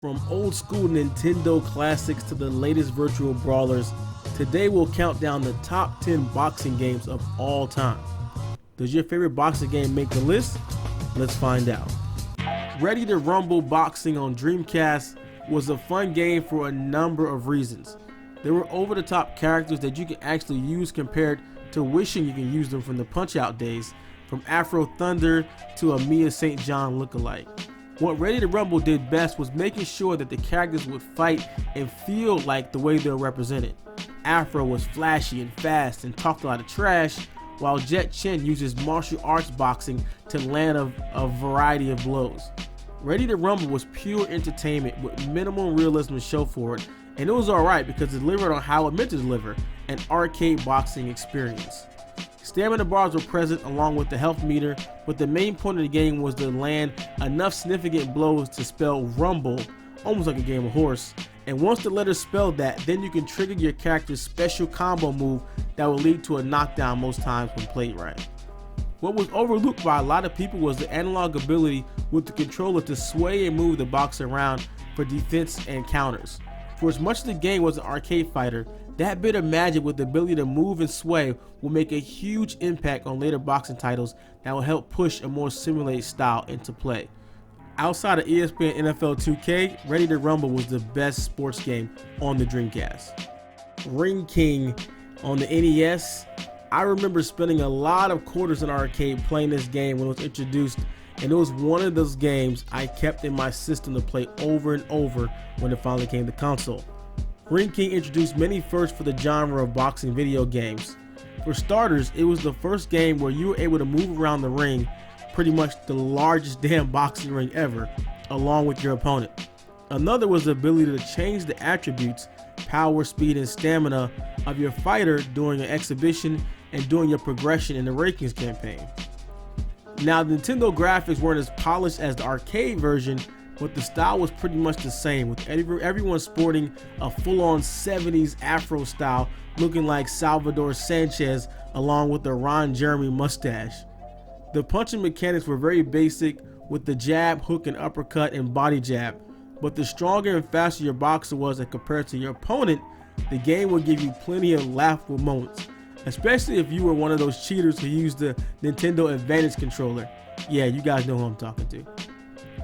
From old school Nintendo classics to the latest virtual brawlers, today we'll count down the top 10 boxing games of all time. Does your favorite boxing game make the list? Let's find out. Ready to Rumble Boxing on Dreamcast was a fun game for a number of reasons. There were over-the-top characters that you can actually use compared to wishing you can use them from the Punchout days, from Afro Thunder to a Mia St. John lookalike. What Ready to Rumble did best was making sure that the characters would fight and feel like the way they were represented. Afro was flashy and fast and talked a lot of trash, while Jet Chen uses martial arts boxing to land a variety of blows. Ready to Rumble was pure entertainment with minimal realism to show for it, and it was alright because it delivered on how it meant to deliver, an arcade boxing experience. Stamina bars were present along with the health meter, but the main point of the game was to land enough significant blows to spell rumble, almost like a game of horse. And once the letters spelled that, then you can trigger your character's special combo move that will lead to a knockdown most times when played right. What was overlooked by a lot of people was the analog ability with the controller to sway and move the box around for defense and counters. For as much as the game was an arcade fighter, that bit of magic with the ability to move and sway will make a huge impact on later boxing titles that will help push a more simulated style into play. Outside of ESPN NFL 2K, Ready to Rumble was the best sports game on the Dreamcast. Ring King on the NES, I remember spending a lot of quarters in arcade playing this game when it was introduced, and it was one of those games I kept in my system to play over and over when it finally came to console. Ring King introduced many firsts for the genre of boxing video games. For starters, it was the first game where you were able to move around the ring, pretty much the largest damn boxing ring ever, along with your opponent. Another was the ability to change the attributes, power, speed, and stamina of your fighter during an exhibition and during your progression in the rankings campaign. Now, the Nintendo graphics weren't as polished as the arcade version, but the style was pretty much the same, with everyone sporting a full-on 70s Afro style looking like Salvador Sanchez along with the Ron Jeremy mustache. The punching mechanics were very basic with the jab, hook, and uppercut and body jab, but the stronger and faster your boxer was as compared to your opponent, the game would give you plenty of laughable moments, especially if you were one of those cheaters who used the Nintendo Advantage controller. Yeah, you guys know who I'm talking to.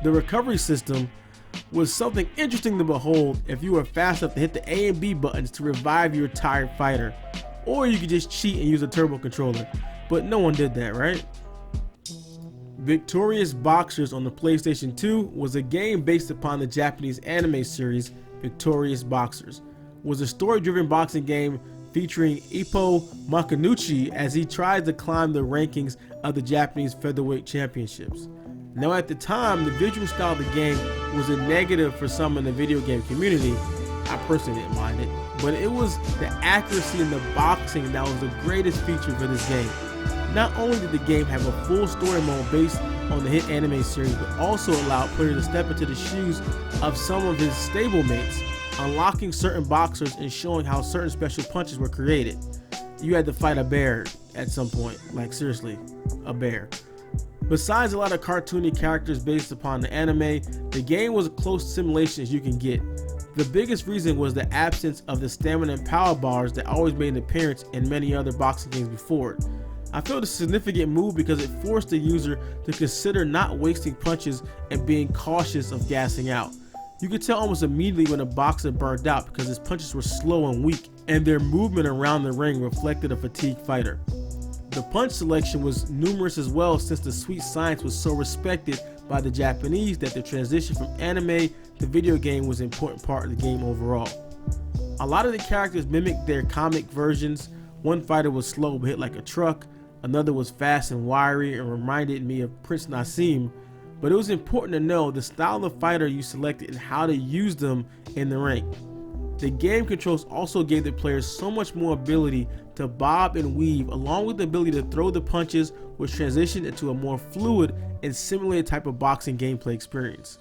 The recovery system was something interesting to behold if you were fast enough to hit the A and B buttons to revive your tired fighter, or you could just cheat and use a turbo controller, but no one did that, right? Victorious Boxers on the PlayStation 2 was a game based upon the Japanese anime series Victorious Boxers. It was a story-driven boxing game featuring Ippo Makanuchi as he tries to climb the rankings of the Japanese featherweight championships. Now, at the time, the visual style of the game was a negative for some in the video game community. I personally didn't mind it, but it was the accuracy in the boxing that was the greatest feature for this game. Not only did the game have a full story mode based on the hit anime series, but also allowed players to step into the shoes of some of his stablemates, unlocking certain boxers and showing how certain special punches were created. You had to fight a bear at some point, like seriously, a bear. Besides a lot of cartoony characters based upon the anime, the game was as close to simulation as you can get. The biggest reason was the absence of the stamina and power bars that always made an appearance in many other boxing games before it. I felt a significant move because it forced the user to consider not wasting punches and being cautious of gassing out. You could tell almost immediately when a boxer burned out because his punches were slow and weak, and their movement around the ring reflected a fatigued fighter. The punch selection was numerous as well, since the sweet science was so respected by the Japanese that the transition from anime to video game was an important part of the game overall. A lot of the characters mimicked their comic versions. One fighter was slow but hit like a truck, another was fast and wiry and reminded me of Prince Nassim, but it was important to know the style of fighter you selected and how to use them in the ring. The game controls also gave the players so much more ability to bob and weave, along with the ability to throw the punches, which transitioned into a more fluid and simulated type of boxing gameplay experience.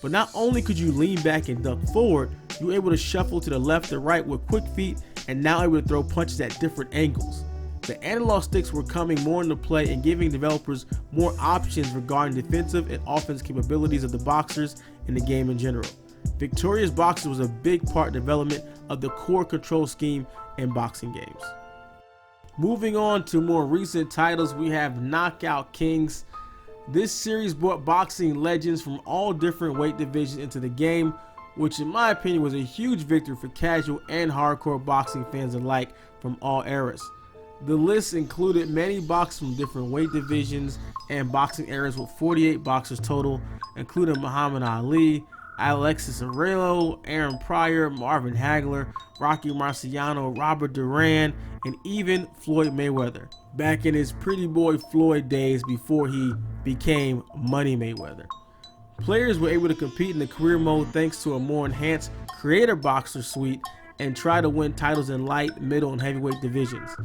But not only could you lean back and duck forward, you were able to shuffle to the left or right with quick feet and now able to throw punches at different angles. The analog sticks were coming more into play and giving developers more options regarding defensive and offensive capabilities of the boxers in the game in general. Victorious boxing was a big part of development of the core control scheme in boxing games. Moving on to more recent titles, we have Knockout Kings. This series brought boxing legends from all different weight divisions into the game, which in my opinion was a huge victory for casual and hardcore boxing fans alike from all eras. The list included many boxers from different weight divisions and boxing eras, with 48 boxers total, including Muhammad Ali, Alexis Aurelio, Aaron Pryor, Marvin Hagler, Rocky Marciano, Robert Duran, and even Floyd Mayweather, back in his Pretty Boy Floyd days before he became Money Mayweather. Players were able to compete in the career mode thanks to a more enhanced creator boxer suite and try to win titles in light, middle, and heavyweight divisions.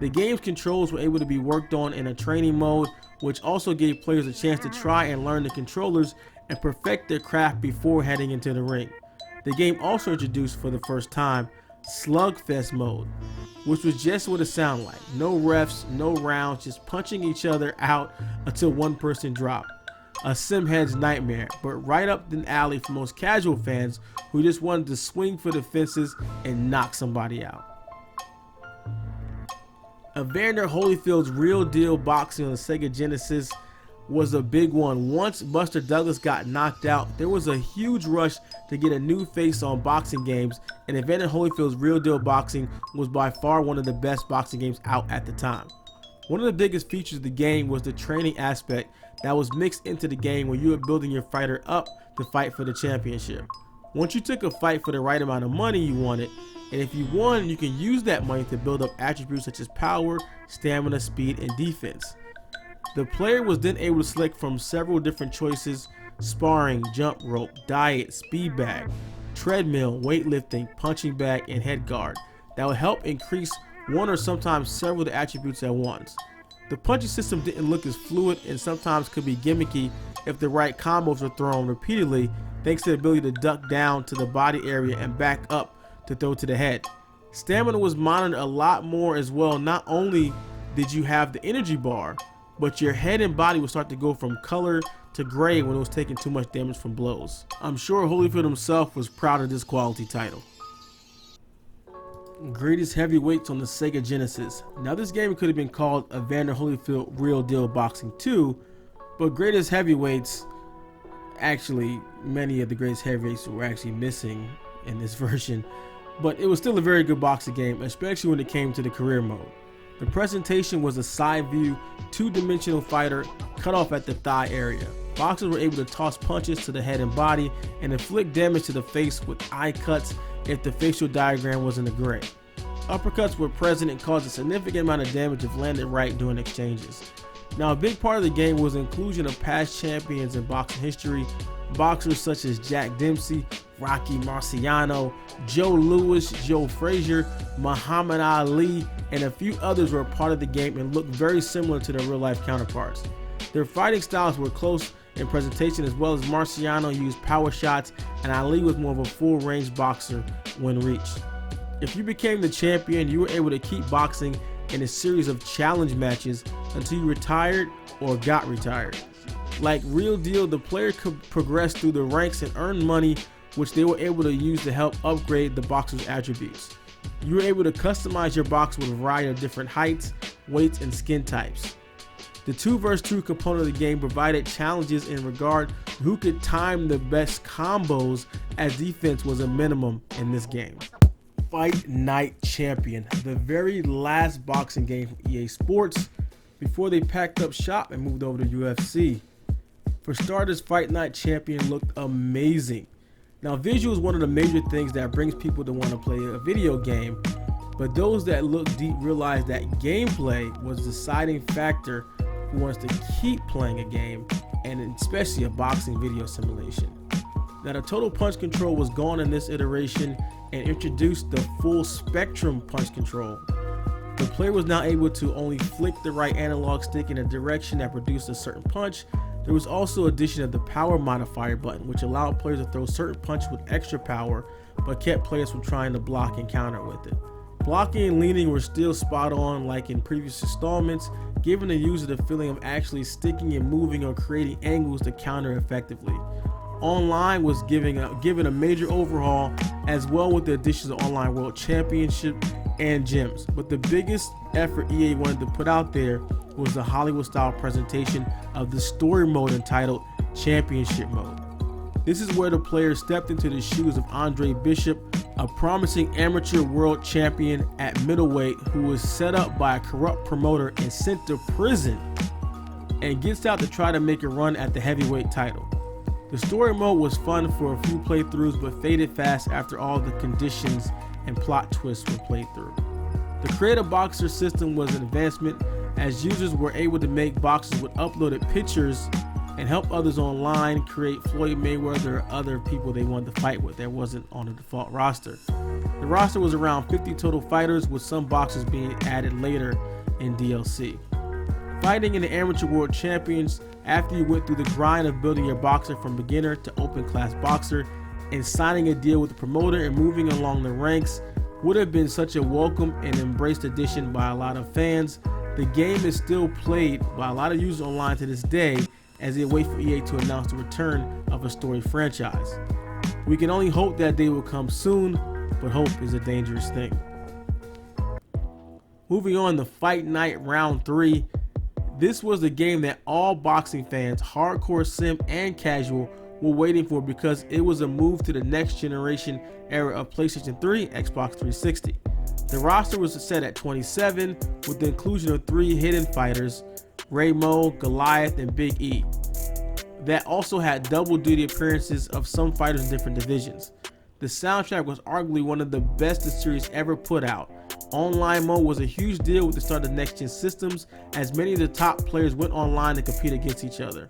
The game's controls were able to be worked on in a training mode, which also gave players a chance to try and learn the controllers and perfect their craft before heading into the ring. The game also introduced for the first time Slugfest mode, which was just what it sounded like. No refs, no rounds, just punching each other out until one person dropped. A simhead's nightmare, but right up the alley for most casual fans who just wanted to swing for the fences and knock somebody out. Evander Holyfield's Real Deal Boxing on the Sega Genesis was a big one. Once Buster Douglas got knocked out, there was a huge rush to get a new face on boxing games, and Evander Holyfield's Real Deal Boxing was by far one of the best boxing games out at the time. One of the biggest features of the game was the training aspect that was mixed into the game, where you were building your fighter up to fight for the championship. Once you took a fight for the right amount of money you wanted, and if you won, you can use that money to build up attributes such as power, stamina, speed, and defense. The player was then able to select from several different choices: sparring, jump rope, diet, speed bag, treadmill, weightlifting, punching bag, and head guard that would help increase one or sometimes several of the attributes at once. The punching system didn't look as fluid and sometimes could be gimmicky if the right combos were thrown repeatedly, thanks to the ability to duck down to the body area and back up to throw to the head. Stamina was monitored a lot more as well. Not only did you have the energy bar, but your head and body would start to go from color to gray when it was taking too much damage from blows. I'm sure Holyfield himself was proud of this quality title. Greatest Heavyweights on the Sega Genesis. Now this game could have been called Evander Holyfield Real Deal Boxing 2, but Greatest Heavyweights, actually many of the Greatest Heavyweights were actually missing in this version, but it was still a very good boxing game, especially when it came to the career mode. The presentation was a side view, two-dimensional fighter cut off at the thigh area. Boxers were able to toss punches to the head and body and inflict damage to the face with eye cuts if the facial diagram was in the gray. Uppercuts were present and caused a significant amount of damage if landed right during exchanges. Now, a big part of the game was the inclusion of past champions in boxing history. Boxers such as Jack Dempsey, Rocky Marciano, Joe Louis, Joe Frazier, Muhammad Ali, and a few others were a part of the game and looked very similar to their real-life counterparts. Their fighting styles were close in presentation, as well as Marciano used power shots and Ali was more of a full-range boxer when reached. If you became the champion, you were able to keep boxing in a series of challenge matches until you retired or got retired. Like Real Deal, the player could progress through the ranks and earn money, which they were able to use to help upgrade the boxer's attributes. You were able to customize your box with a variety of different heights, weights, and skin types. The 2 vs 2 component of the game provided challenges in regard to who could time the best combos, as defense was a minimum in this game. Fight Night Champion, the very last boxing game from EA Sports before they packed up shop and moved over to UFC. For starters, Fight Night Champion looked amazing. Now, visual is one of the major things that brings people to want to play a video game, but those that look deep realize that gameplay was the deciding factor who wants to keep playing a game, and especially a boxing video simulation. Now, the total punch control was gone in this iteration and introduced the full spectrum punch control. The player was now able to only flick the right analog stick in a direction that produced a certain punch. There was also addition of the power modifier button, which allowed players to throw certain punches with extra power, but kept players from trying to block and counter with it. Blocking and leaning were still spot on like in previous installments, giving the user the feeling of actually sticking and moving or creating angles to counter effectively. Online was given a major overhaul, as well with the additions of Online World Championship and gyms. But the biggest effort EA wanted to put out there was the Hollywood-style presentation of the story mode entitled Championship Mode. This is where the player stepped into the shoes of Andre Bishop, a promising amateur world champion at middleweight who was set up by a corrupt promoter and sent to prison, and gets out to try to make a run at the heavyweight title. The story mode was fun for a few playthroughs, but faded fast after all the conditions and plot twists were played through. The Creative Boxer system was an advancement, as users were able to make boxes with uploaded pictures and help others online create Floyd Mayweather or other people they wanted to fight with that wasn't on the default roster. The roster was around 50 total fighters, with some boxes being added later in DLC. Fighting in the Amateur World Champions, after you went through the grind of building your boxer from beginner to open class boxer and signing a deal with the promoter and moving along the ranks, would have been such a welcome and embraced addition by a lot of fans. The game is still played by a lot of users online to this day, as they wait for EA to announce the return of a story franchise. We can only hope that day will come soon, but hope is a dangerous thing. Moving on to Fight Night Round 3. This was the game that all boxing fans, hardcore sim and casual, were waiting for, because it was a move to the next generation era of PlayStation 3, Xbox 360. The roster was set at 27, with the inclusion of 3 hidden fighters, Raymo, Goliath, and Big E. That also had double duty appearances of some fighters in different divisions. The soundtrack was arguably one of the best the series ever put out. Online mode was a huge deal with the start of next-gen systems, as many of the top players went online to compete against each other.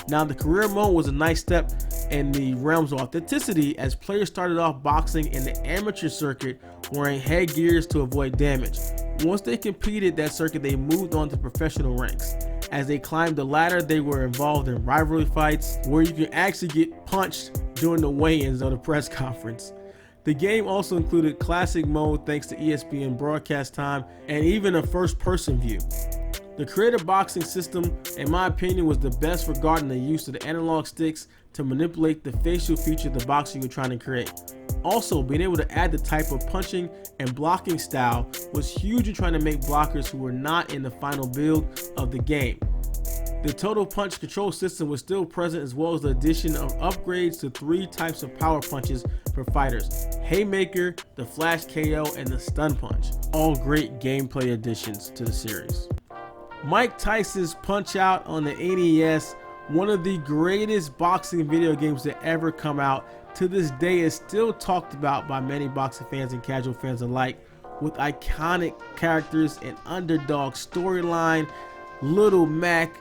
Now, the career mode was a nice step in the realms of authenticity, as players started off boxing in the amateur circuit wearing headgears to avoid damage. Once they completed that circuit, they moved on to professional ranks. As they climbed the ladder, they were involved in rivalry fights where you can actually get punched during the weigh-ins or the press conference. The game also included classic mode thanks to ESPN broadcast time and even a first-person view. The creative boxing system, in my opinion, was the best regarding the use of the analog sticks to manipulate the facial feature of the boxer you were trying to create. Also, being able to add the type of punching and blocking style was huge in trying to make blockers who were not in the final build of the game. The total punch control system was still present, as well as the addition of upgrades to 3 types of power punches for fighters: Haymaker, the Flash KO, and the Stun Punch. All great gameplay additions to the series. Mike Tyson's Punchout on the NES, one of the greatest boxing video games that ever come out, to this day is still talked about by many boxing fans and casual fans alike, with iconic characters and underdog storyline. Little Mac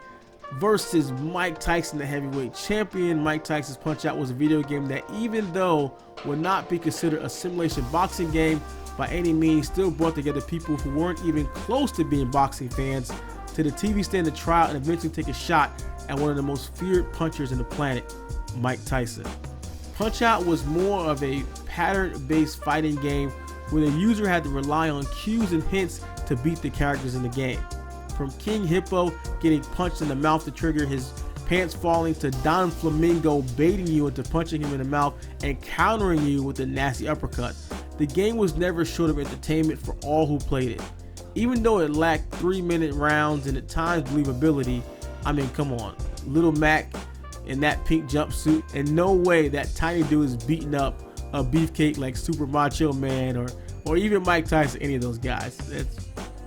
versus Mike Tyson, the heavyweight champion. Mike Tyson's Punch-Out was a video game that, even though would not be considered a simulation boxing game by any means, still brought together people who weren't even close to being boxing fans to the TV stand to try out and eventually take a shot at one of the most feared punchers on the planet, Mike Tyson. Punch-Out was more of a pattern-based fighting game where the user had to rely on cues and hints to beat the characters in the game. From King Hippo getting punched in the mouth to trigger his pants falling, to Don Flamingo baiting you into punching him in the mouth and countering you with a nasty uppercut. The game was never short of entertainment for all who played it. Even though it lacked 3-minute rounds and at times believability, I mean, come on, Little Mac in that pink jumpsuit, and no way that tiny dude is beating up a beefcake like Super Macho Man or even Mike Tyson, any of those guys.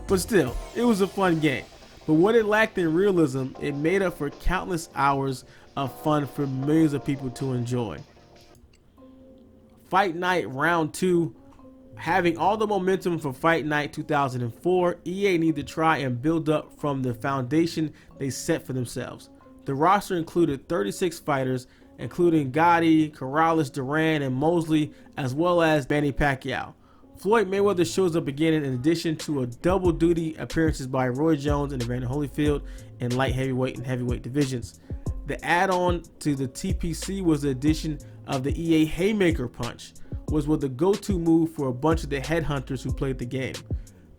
But still, it was a fun game. But what it lacked in realism, it made up for countless hours of fun for millions of people to enjoy. Fight Night Round 2. Having all the momentum for Fight Night 2004, EA needed to try and build up from the foundation they set for themselves. The roster included 36 fighters, including Gotti, Corrales, Duran, and Mosley, as well as Manny Pacquiao. Floyd Mayweather shows up again in addition to a double duty appearances by Roy Jones and Evander Holyfield in light heavyweight and heavyweight divisions. The add-on to the TPC was the addition of the EA Haymaker Punch, was the go-to move for a bunch of the headhunters who played the game.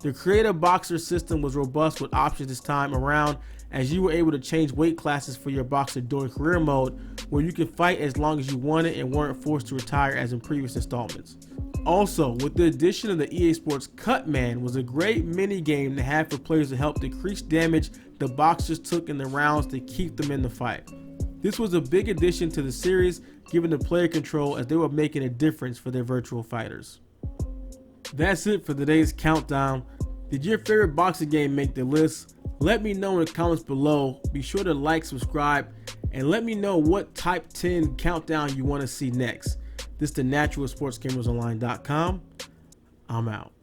The creative boxer system was robust with options this time around, as you were able to change weight classes for your boxer during career mode, where you could fight as long as you wanted and weren't forced to retire as in previous installments. Also, with the addition of the EA Sports Cut Man was a great mini game to have for players to help decrease damage the boxers took in the rounds to keep them in the fight. This was a big addition to the series, given the player control, as they were making a difference for their virtual fighters. That's it for today's countdown. Did your favorite boxing game make the list? Let me know in the comments below. Be sure to like, subscribe, and let me know what type 10 countdown you want to see next. This is the Natural Sports Gamers Online.com. I'm out.